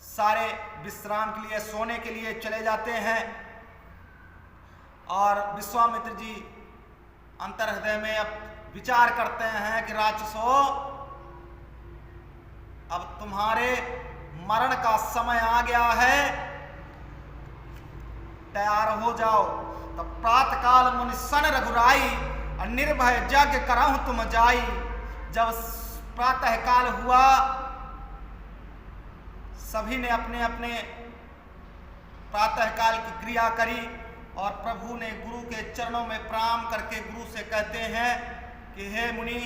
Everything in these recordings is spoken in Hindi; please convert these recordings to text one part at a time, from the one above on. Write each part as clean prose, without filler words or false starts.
सारे विश्राम के लिए, सोने के लिए चले जाते हैं। और विश्वामित्र जी अंतर हृदय में अब विचार करते हैं कि राक्षसों, अब तुम्हारे मरण का समय आ गया है, तैयार हो जाओ। तब प्रातः काल मुनि सन रघुराई, और निर्भय यज्ञ करहु तुम जाई। जब प्रातः काल हुआ, सभी ने अपने अपने प्रातः काल की क्रिया करी, और प्रभु ने गुरु के चरणों में प्रणाम करके गुरु से कहते हैं कि हे मुनि,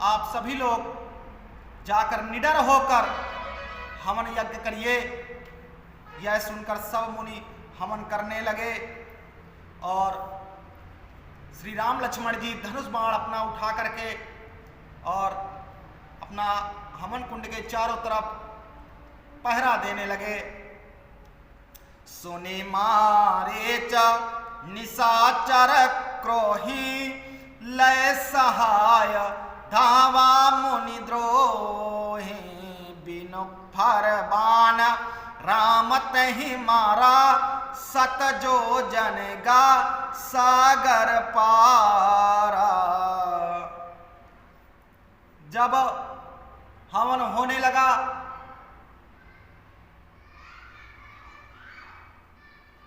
आप सभी लोग जाकर निडर होकर हवन यज्ञ करिए। यह सुनकर सब मुनि हवन करने लगे, और श्री राम लक्ष्मण जी धनुष बाण अपना उठा करके और अपना हवन कुंड के चारों तरफ पहरा देने लगे। सुनि मारे च निशाचर क्रोही, लय सहाय धावा मुनि द्रोही। बिनु फर बाण राम तहि मारा, सत जो जनेगा सागर पारा। जब हवन होने लगा,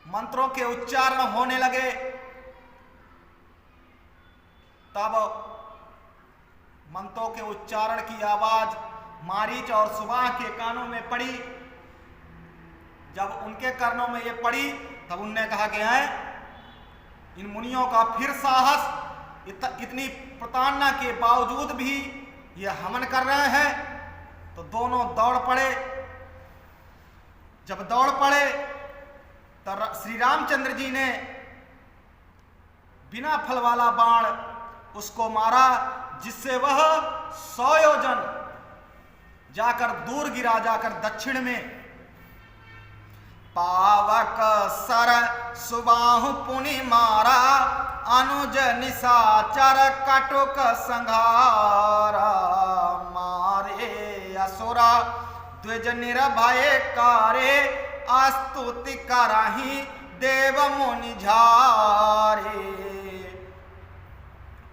मंत्रों के उच्चारण होने लगे, तब मंत्रों के उच्चारण की आवाज मारीच और सुबाह के कानों में पड़ी। जब उनके कानों में ये पड़ी, तब उनने कहा कि है इन मुनियों का फिर साहस, इतनी प्रताड़ना के बावजूद भी ये हवन कर रहे हैं। तो दोनों दौड़ पड़े। जब दौड़ पड़े तो श्री रामचंद्र जी ने बिना फल वाला बाण उसको मारा, जिससे वह 100 योजन जाकर दूर गिरा, जाकर दक्षिण में। पावक सर सुबाहु पुनि मारा, अनुज निशाचर कटुक संघारा। मारे असुरा द्विज निर्भय कारे, स्तुति करहि देव मुनि झारे।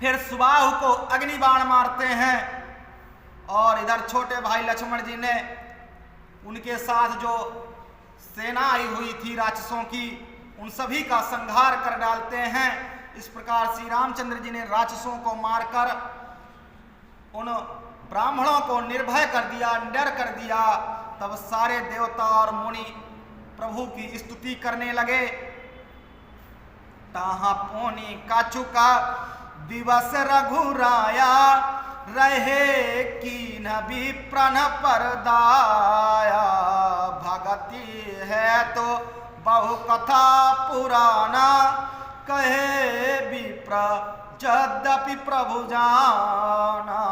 फिर सुबाहु को अग्निबाण मारते हैं, और इधर छोटे भाई लक्ष्मण जी ने उनके साथ जो सेना आई हुई थी राक्षसों की, उन सभी का संहार कर डालते हैं। इस प्रकार श्री रामचंद्र जी ने राक्षसों को मारकर उन ब्राह्मणों को निर्भय कर दिया, निडर कर दिया। तब सारे देवता और मुनि प्रभु की स्तुति करने लगे। ताहा पोनी का चुका दिवस रघुराया, रहे की नबी प्रण पर दाया। भगति है तो बहु कथा पुराना, कहे विप्र यद्यपि प्रभु जाना।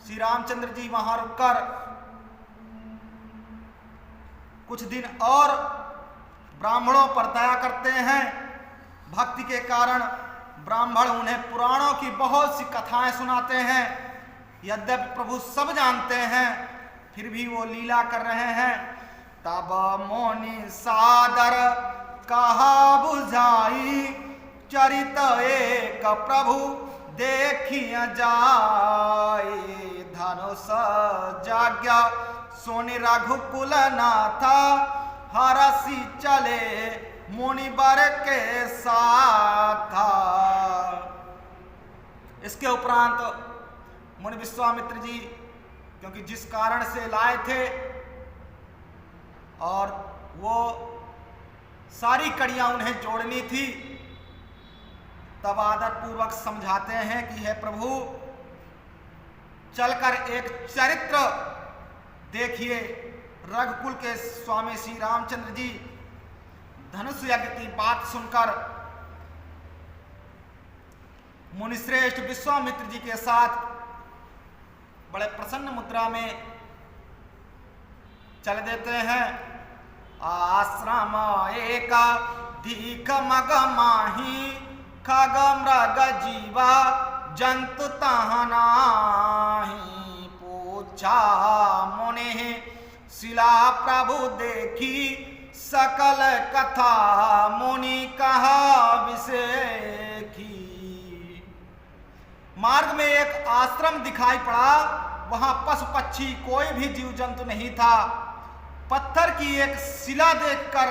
श्री रामचंद्र जी वहां रुककर कुछ दिन और ब्राह्मणों पर दया करते हैं। भक्ति के कारण ब्राह्मण उन्हें पुराणों की बहुत सी कथाएं सुनाते हैं। यद्यपि प्रभु सब जानते हैं, फिर भी वो लीला कर रहे हैं। तब मोनि सादर कहा बुझाई, चरित एक प्रभु देखिया जाए। धनुष जाज्ञा सोनि रघुकुल नाथा, हरसी चले मुनिवर के साथ। इसके उपरांत मुनि विश्वामित्र जी, क्योंकि जिस कारण से लाए थे और वो सारी कड़ियां उन्हें जोड़नी थी, तब आदर पूर्वक समझाते हैं कि हे प्रभु, चलकर एक चरित्र देखिए। रघुकुल के स्वामी श्री रामचंद्र जी धनुष यज्ञ की बात सुनकर मुनिश्रेष्ठ विश्वामित्र जी के साथ बड़े प्रसन्न मुद्रा में चल देते हैं। आश्रम एका धीक मग माही, खग मृग जीवा जंतु तहनाही। पूछा मुनि शिला प्रभु देखी सकल कथा मुनि कहा विषेखी। मार्ग में एक आश्रम दिखाई पड़ा, वहां पशु पक्षी कोई भी जीव जंतु नहीं था। पत्थर की एक शिला देखकर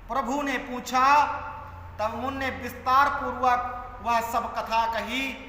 प्रभु ने पूछा, तब मुनि ने विस्तार पूर्वक वह सब कथा कही।